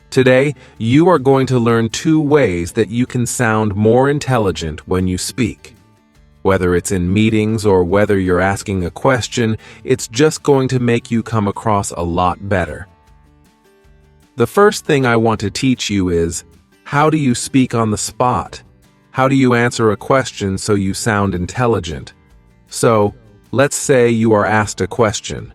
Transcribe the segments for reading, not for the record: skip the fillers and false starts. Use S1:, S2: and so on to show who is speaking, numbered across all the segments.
S1: Today, you are going to learn 2 ways that you can sound more intelligent when you speak. Whether it's in meetings or whether you're asking a question, it's just going to make you come across a lot better. The first thing I want to teach you is, how do you speak on the spot? How do you answer a question so you sound intelligent? So, let's say you are asked a question.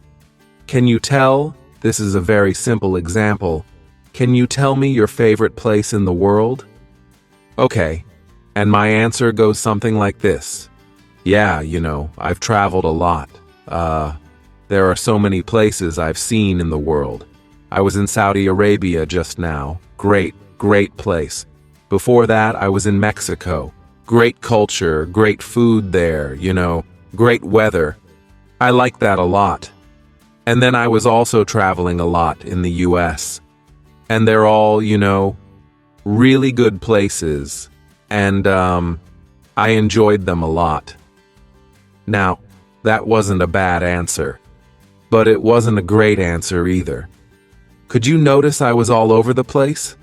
S1: Can you tell? This is a very simple example. Can you tell me your favorite place in the world? Okay, and my answer goes something like this. Yeah, I've traveled a lot. There are so many places I've seen in the world. I was in Saudi Arabia just now. Great place. Before that, I was in Mexico. Great culture, great food there, great weather. I like that a lot. And then I was also traveling a lot in the US. And they're all, really good places. And, I enjoyed them a lot. Now, that wasn't a bad answer. But it wasn't a great answer either. Could you notice I was all over the place?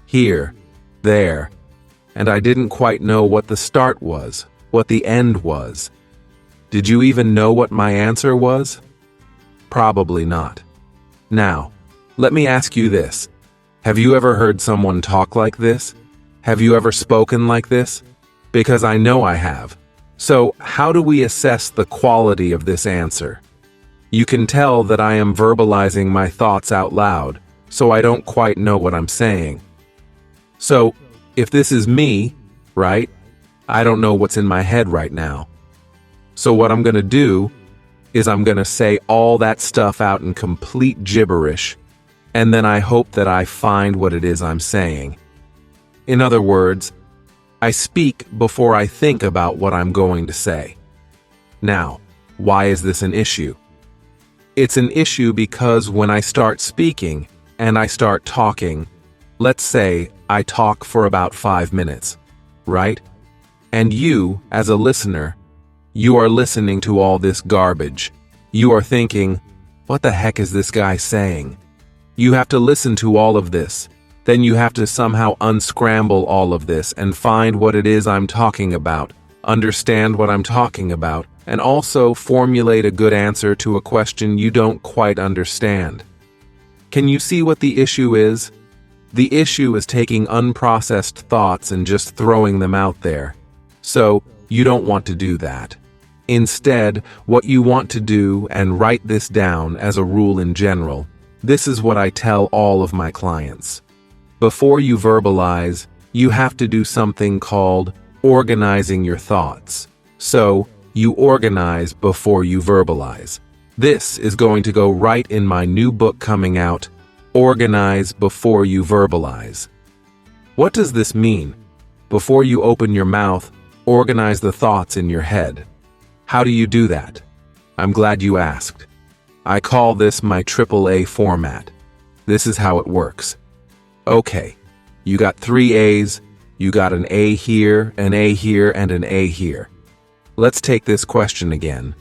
S1: Here, there. And I didn't quite know what the start was, what the end was. Did you even know what my answer was? Probably not. Now, let me ask you this. Have you ever heard someone talk like this? Have you ever spoken like this? Because I know I have. So, how do we assess the quality of this answer? You can tell that I am verbalizing my thoughts out loud, so I don't quite know what I'm saying. So, if this is me, right? I don't know what's in my head right now. So what I'm going to do is I'm going to say all that stuff out in complete gibberish, and then I hope that I find what it is I'm saying. In other words, I speak before I think about what I'm going to say. Now, why is this an issue? It's an issue because when I start speaking and I start talking, let's say I talk for about 5 minutes, right? And you, as a listener, you are listening to all this garbage. You are thinking, what the heck is this guy saying? You have to listen to all of this. Then you have to somehow unscramble all of this and find what it is I'm talking about, understand what I'm talking about, and also formulate a good answer to a question you don't quite understand. Can you see what the issue is? The issue is taking unprocessed thoughts and just throwing them out there. So, you don't want to do that. Instead, what you want to do, and write this down as a rule in general, this is what I tell all of my clients. Before you verbalize, you have to do something called organizing your thoughts. So, you organize before you verbalize. This is going to go right in my new book coming out, Organize Before You Verbalize. What does this mean? Before you open your mouth, organize the thoughts in your head. How do you do that? I'm glad you asked. I call this my AAA format. This is how it works. Okay, you got 3 A's, you got an A here, an A here, and an A here. Let's take this question again.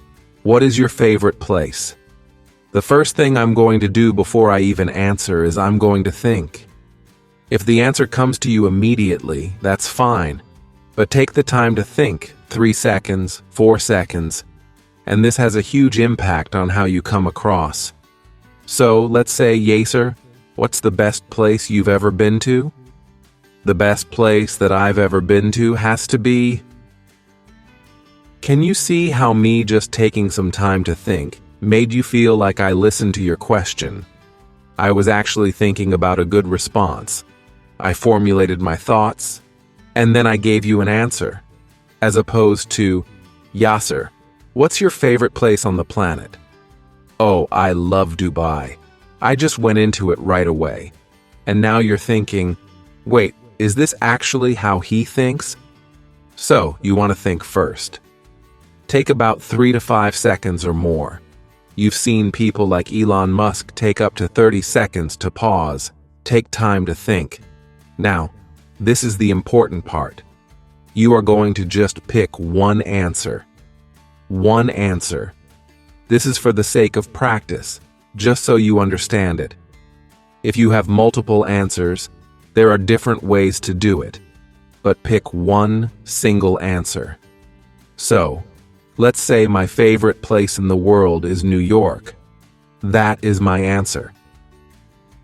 S1: What is your favorite place? The first thing I'm going to do before I even answer is I'm going to think. If the answer comes to you immediately, that's fine. But take the time to think, 3 seconds, 4 seconds, and this has a huge impact on how you come across. So, let's say, Yaser, what's the best place you've ever been to? The best place that I've ever been to has to be... Can you see how me just taking some time to think made you feel like I listened to your question? I was actually thinking about a good response. I formulated my thoughts, and then I gave you an answer. As opposed to, Yasser, what's your favorite place on the planet? Oh, I love Dubai. I just went into it right away. And now you're thinking, wait, is this actually how he thinks? So, you want to think first. Take about 3 to 5 seconds or more. You've seen people like Elon Musk take up to 30 seconds to pause, take time to think. Now, this is the important part. You are going to just pick one answer. One answer. This is for the sake of practice, just so you understand it. If you have multiple answers, there are different ways to do it, but pick one single answer. So, let's say my favorite place in the world is New York. That is my answer.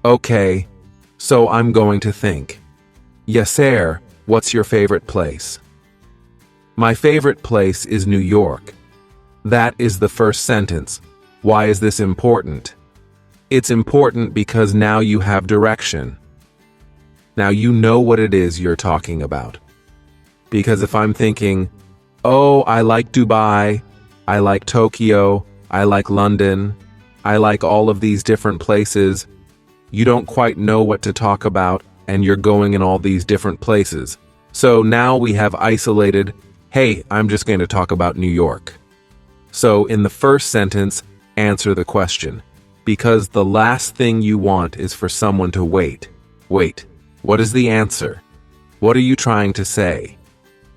S1: Okay, so I'm going to think. Yasser, what's your favorite place? My favorite place is New York. That is the first sentence. Why is this important? It's important because now you have direction. Now you know what it is you're talking about. Because if I'm thinking, oh, I like Dubai, I like Tokyo, I like London, I like all of these different places, you don't quite know what to talk about and you're going in all these different places. So now we have isolated, hey, I'm just going to talk about New York. So in the first sentence, answer the question. Because the last thing you want is for someone to wait. Wait, what is the answer? What are you trying to say?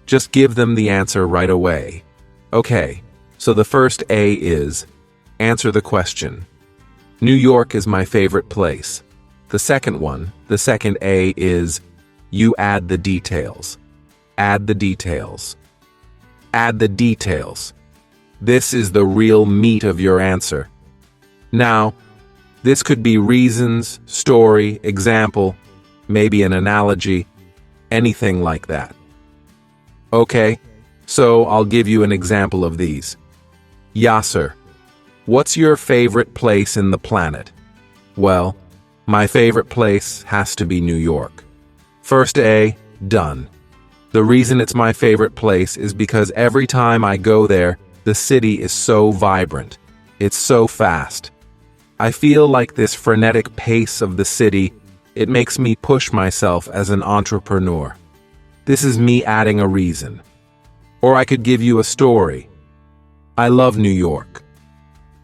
S1: Just give them the answer right away. Okay, so the first A is, answer the question. New York is my favorite place. The second one, the second A is, you add the details. Add the details. Add the details. This is the real meat of your answer. Now, this could be reasons, story, example, maybe an analogy, anything like that. Okay, so I'll give you an example of these. Yasser, what's your favorite place in the planet? Well, my favorite place has to be New York. First A, done. The reason it's my favorite place is because every time I go there, the city is so vibrant. It's so fast. I feel like this frenetic pace of the city, it makes me push myself as an entrepreneur. This is me adding a reason. Or I could give you a story. I love New York.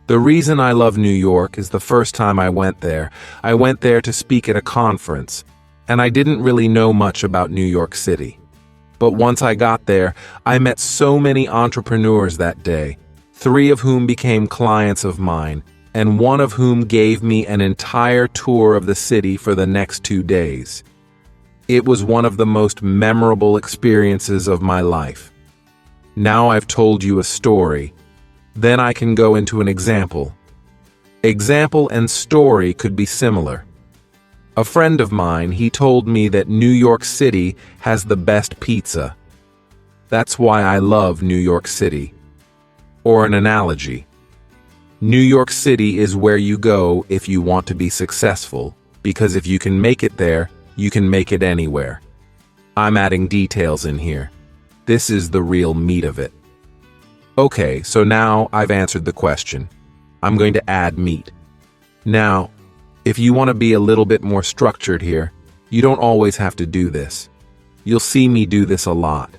S1: The reason I love New York is the first time I went there to speak at a conference, and I didn't really know much about New York City. But once I got there, I met so many entrepreneurs that day, 3 of whom became clients of mine, and 1 of whom gave me an entire tour of the city for the next 2 days. It was one of the most memorable experiences of my life. Now I've told you a story. Then I can go into an example. Example and story could be similar. A friend of mine, he told me that New York City has the best pizza. That's why I love New York City. Or an analogy. New York City is where you go if you want to be successful, because if you can make it there, you can make it anywhere. I'm adding details in here. This is the real meat of it. Okay, so now I've answered the question. I'm going to add meat. Now, if you want to be a little bit more structured here, you don't always have to do this. You'll see me do this a lot.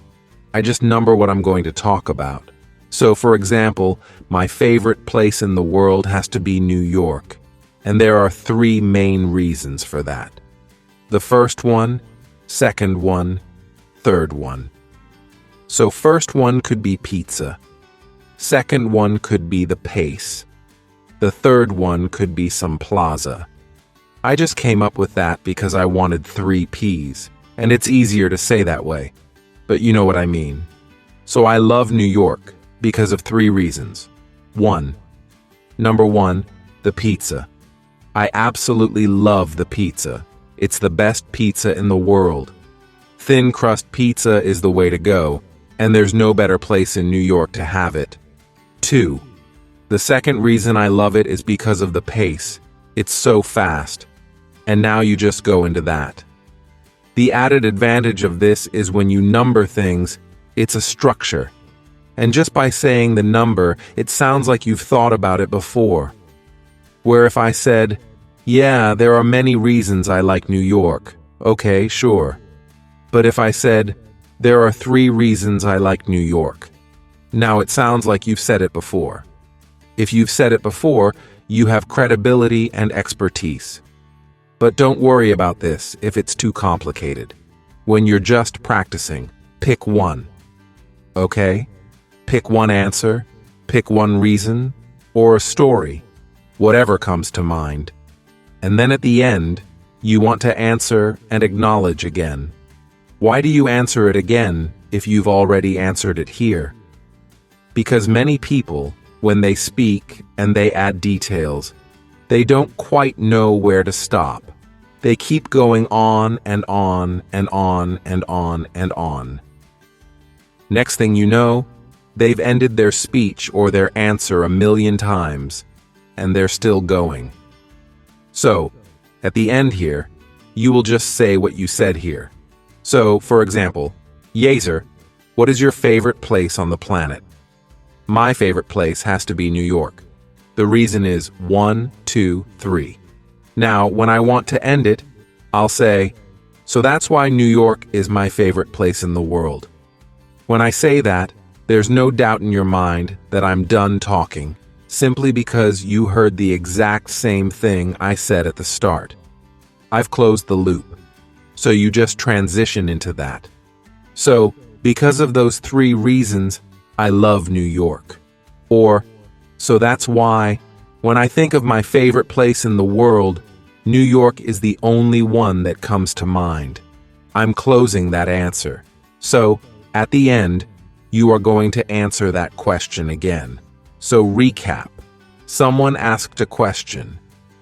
S1: I just number what I'm going to talk about. So, for example, my favorite place in the world has to be New York, and there are 3 main reasons for that. The first one, second one, third one. So first one could be pizza. Second one could be the pace. The third one could be some plaza. I just came up with that because I wanted 3 P's, and it's easier to say that way. But you know what I mean. So I love New York because of 3 reasons. Number 1, the pizza. I absolutely love the pizza. It's the best pizza in the world. Thin crust pizza is the way to go, and there's no better place in New York to have it. 2. The second reason I love it is because of the pace. It's so fast. And now you just go into that. The added advantage of this is when you number things, it's a structure. And just by saying the number, it sounds like you've thought about it before. Where if I said, yeah, there are many reasons I like New York. Okay, sure. But if I said, there are 3 reasons I like New York. Now it sounds like you've said it before. If you've said it before, you have credibility and expertise. But don't worry about this if it's too complicated. When you're just practicing, pick one. Okay? Pick one answer, pick one reason, or a story, whatever comes to mind. And then at the end, you want to answer and acknowledge again. Why do you answer it again if you've already answered it here? Because many people, when they speak and they add details, they don't quite know where to stop. They keep going on and on and on and on and on. Next thing you know, they've ended their speech or their answer 1,000,000 times, and they're still going. So, at the end here, you will just say what you said here. So, for example, Yezer, what is your favorite place on the planet? My favorite place has to be New York. The reason is 1, 2, 3. Now, when I want to end it, I'll say, so that's why New York is my favorite place in the world. When I say that, there's no doubt in your mind that I'm done talking, simply because you heard the exact same thing I said at the start. I've closed the loop. So you just transition into that. So, because of those 3 reasons, I love New York. Or, so that's why, when I think of my favorite place in the world, New York is the only one that comes to mind. I'm closing that answer. So, at the end, you are going to answer that question again. So recap. Someone asked a question.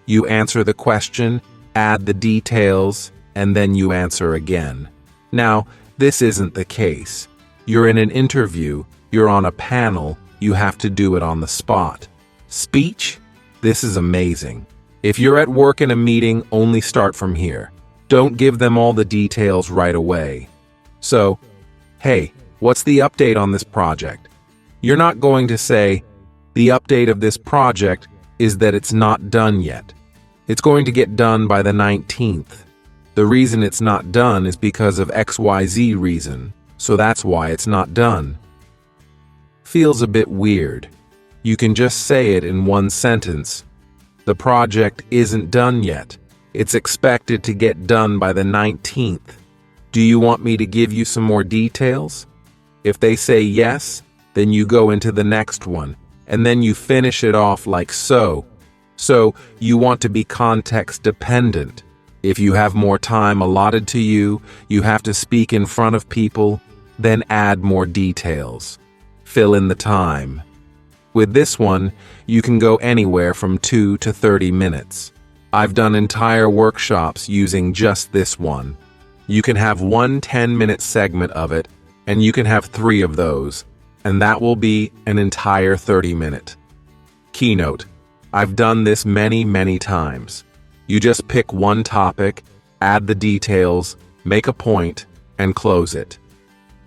S1: You answer the question, add the details, and then you answer again. Now, this isn't the case. You're in an interview, you're on a panel, you have to do it on the spot. Speech? This is amazing. If you're at work in a meeting, only start from here. Don't give them all the details right away. So, hey, what's the update on this project? You're not going to say, the update of this project is that it's not done yet. It's going to get done by the 19th. The reason it's not done is because of XYZ reason, so that's why it's not done. Feels a bit weird. You can just say it in one sentence. The project isn't done yet. It's expected to get done by the 19th. Do you want me to give you some more details? If they say yes, then you go into the next one, and then you finish it off like so. So, you want to be context dependent. If you have more time allotted to you, you have to speak in front of people, then add more details. Fill in the time. With this one, you can go anywhere from 2 to 30 minutes. I've done entire workshops using just this one. You can have one 10-minute segment of it, and you can have 3 of those, and that will be an entire 30-minute. Keynote. I've done this many times. You just pick one topic, add the details, make a point, and close it.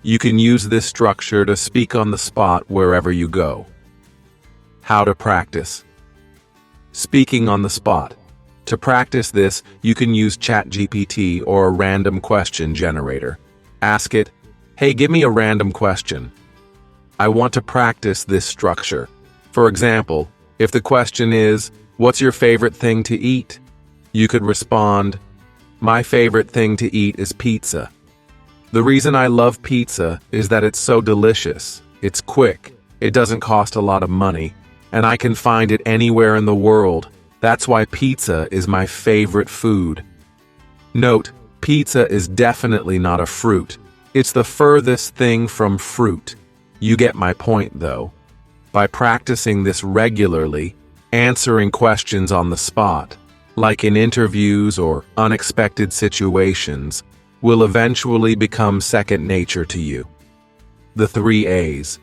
S1: You can use this structure to speak on the spot wherever you go. How to practice. Speaking on the spot. To practice this, you can use ChatGPT or a random question generator. Ask it, hey, give me a random question. I want to practice this structure. For example, if the question is, what's your favorite thing to eat? You could respond, my favorite thing to eat is pizza. The reason I love pizza is that it's so delicious, it's quick, it doesn't cost a lot of money, and I can find it anywhere in the world. That's why pizza is my favorite food. Note, pizza is definitely not a fruit. It's the furthest thing from fruit. You get my point, though. By practicing this regularly, answering questions on the spot, like in interviews or unexpected situations, will eventually become second nature to you. The 3 A's.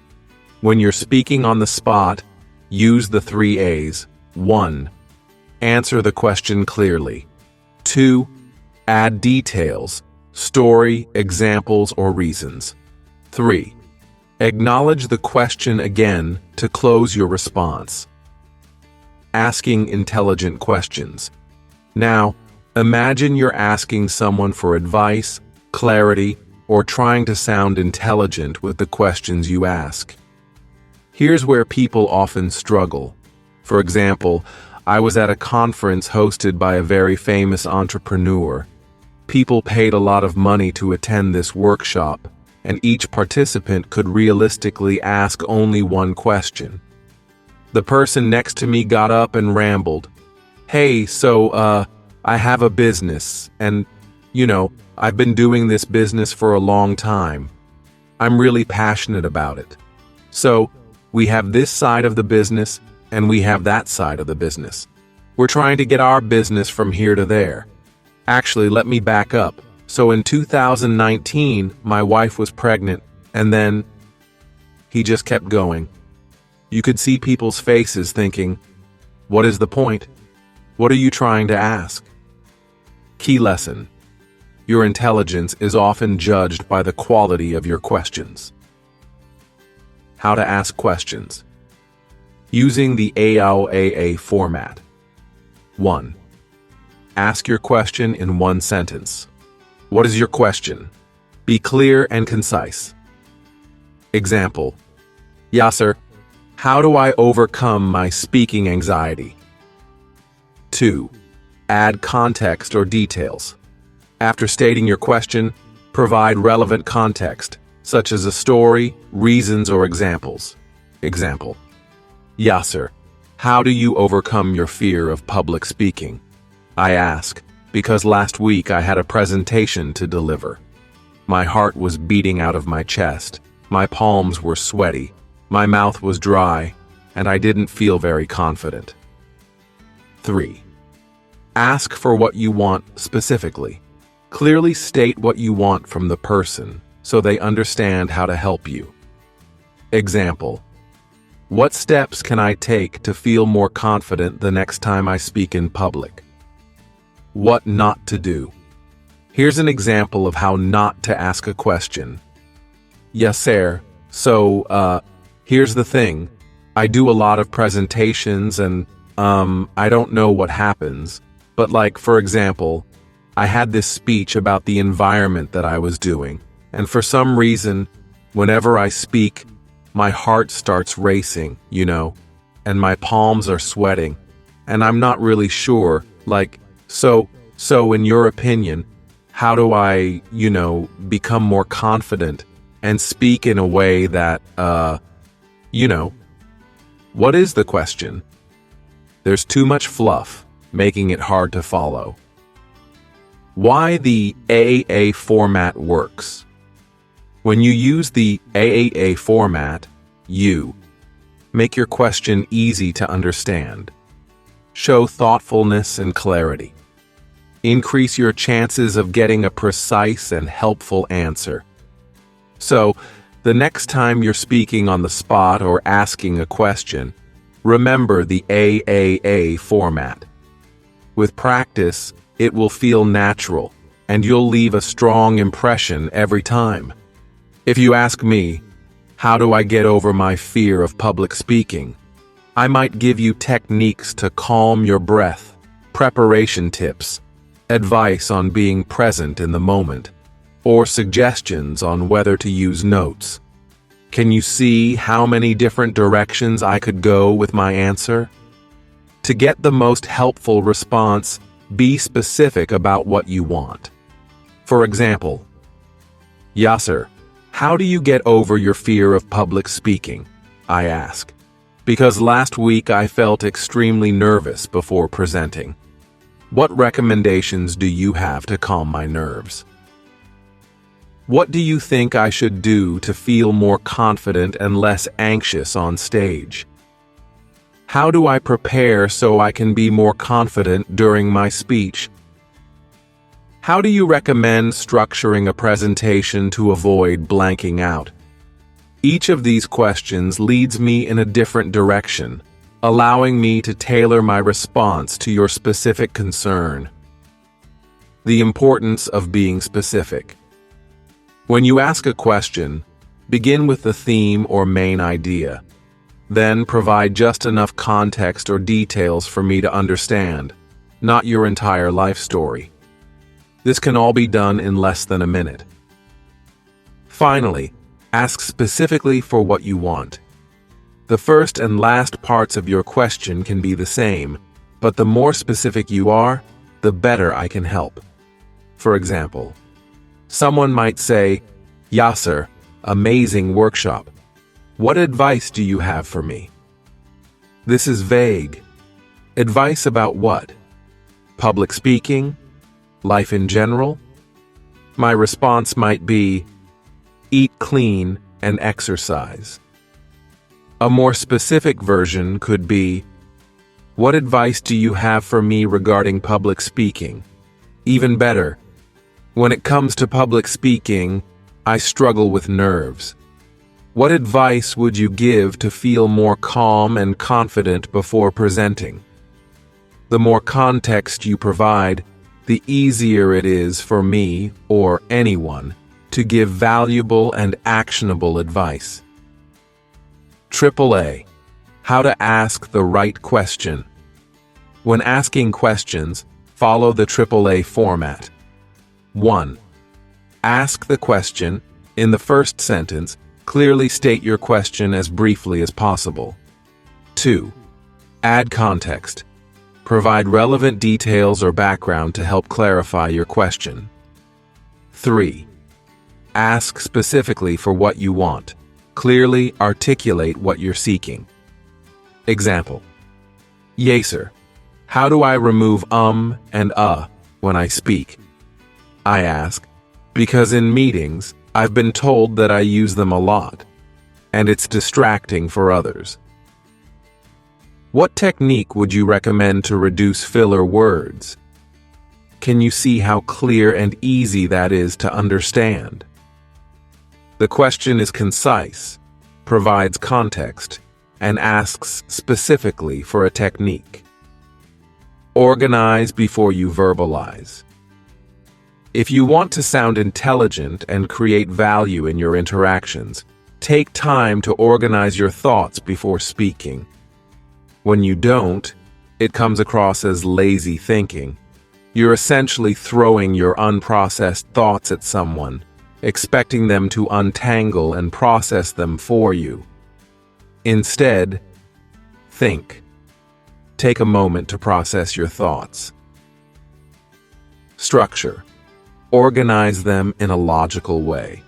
S1: When you're speaking on the spot, use the 3 A's. 1. Answer the question clearly. 2. Add details, story, examples, or reasons. 3. Acknowledge the question again to close your response. Asking intelligent questions. Now, imagine you're asking someone for advice, clarity, or trying to sound intelligent with the questions you ask. Here's where people often struggle. For example, I was at a conference hosted by a very famous entrepreneur. People paid a lot of money to attend this workshop, and each participant could realistically ask only one question. The person next to me got up and rambled. Hey, so, I have a business, and, I've been doing this business for a long time. I'm really passionate about it. So, we have this side of the business, and we have that side of the business. We're trying to get our business from here to there. Actually, let me back up. So in 2019, my wife was pregnant, and then he just kept going. You could see people's faces thinking, what is the point? What are you trying to ask? Key lesson. Your intelligence is often judged by the quality of your questions. How to ask questions. Using the AOAA format. 1. Ask your question in one sentence. What is your question? Be clear and concise. Example. Yasser, how do I overcome my speaking anxiety? 2. Add context or details. After stating your question, provide relevant context, such as a story, reasons, or examples. Example. Yasser, how do you overcome your fear of public speaking? I ask, because last week I had a presentation to deliver. My heart was beating out of my chest, my palms were sweaty, my mouth was dry, and I didn't feel very confident. 3. Ask for what you want specifically. Clearly state what you want from the person so they understand how to help you. Example. What steps can I take to feel more confident the next time I speak in public? What not to do. Here's an example of how not to ask a question. Yasser, so, here's the thing. I do a lot of presentations and, I don't know what happens. But like, for example, I had this speech about the environment that I was doing, and for some reason, whenever I speak, my heart starts racing, and my palms are sweating, and I'm not really sure, so in your opinion, how do I, become more confident and speak in a way that, what is the question? There's too much fluff, making it hard to follow. Why the AAA format works. When you use the AAA format, you make your question easy to understand. Show thoughtfulness and clarity. Increase your chances of getting a precise and helpful answer. So, the next time you're speaking on the spot or asking a question, remember the AAA format. With practice, it will feel natural, and you'll leave a strong impression every time. If you ask me, how do I get over my fear of public speaking? I might give you techniques to calm your breath, preparation tips, advice on being present in the moment, or suggestions on whether to use notes. Can you see how many different directions I could go with my answer? To get the most helpful response, be specific about what you want. For example, Yasser, how do you get over your fear of public speaking? I ask, because last week I felt extremely nervous before presenting. What recommendations do you have to calm my nerves? What do you think I should do to feel more confident and less anxious on stage? How do I prepare so I can be more confident during my speech? How do you recommend structuring a presentation to avoid blanking out? Each of these questions leads me in a different direction, allowing me to tailor my response to your specific concern. The importance of being specific. When you ask a question, begin with the theme or main idea. Then provide just enough context or details for me to understand, not your entire life story. This can all be done in less than a minute. Finally, ask specifically for what you want. The first and last parts of your question can be the same, but the more specific you are, the better I can help. For example, someone might say, Yasser, amazing workshop. What advice do you have for me? This is vague. Advice about what? Public speaking? Life in general? My response might be, eat clean and exercise. A more specific version could be, what advice do you have for me regarding public speaking? Even better, when it comes to public speaking, I struggle with nerves. What advice would you give to feel more calm and confident before presenting? The more context you provide, the easier it is for me or anyone to give valuable and actionable advice. AAA. How to ask the right question. When asking questions, follow the AAA format. 1. Ask the question. In the first sentence, clearly state your question as briefly as possible. 2. Add context. Provide relevant details or background to help clarify your question. 3. Ask specifically for what you want. Clearly articulate what you're seeking. Example. Sir. How do I remove and when I speak? I ask, because in meetings, I've been told that I use them a lot, and it's distracting for others. What technique would you recommend to reduce filler words? Can you see how clear and easy that is to understand? The question is concise, provides context, and asks specifically for a technique. Organize before you verbalize. If you want to sound intelligent and create value in your interactions, take time to organize your thoughts before speaking. When you don't, it comes across as lazy thinking. You're essentially throwing your unprocessed thoughts at someone, expecting them to untangle and process them for you. Instead, think. Take a moment to process your thoughts. Structure. Organize them in a logical way.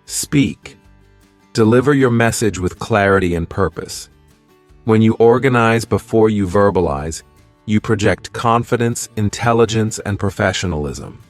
S1: Speak. Deliver your message with clarity and purpose. When you organize before you verbalize, you project confidence, intelligence, and professionalism.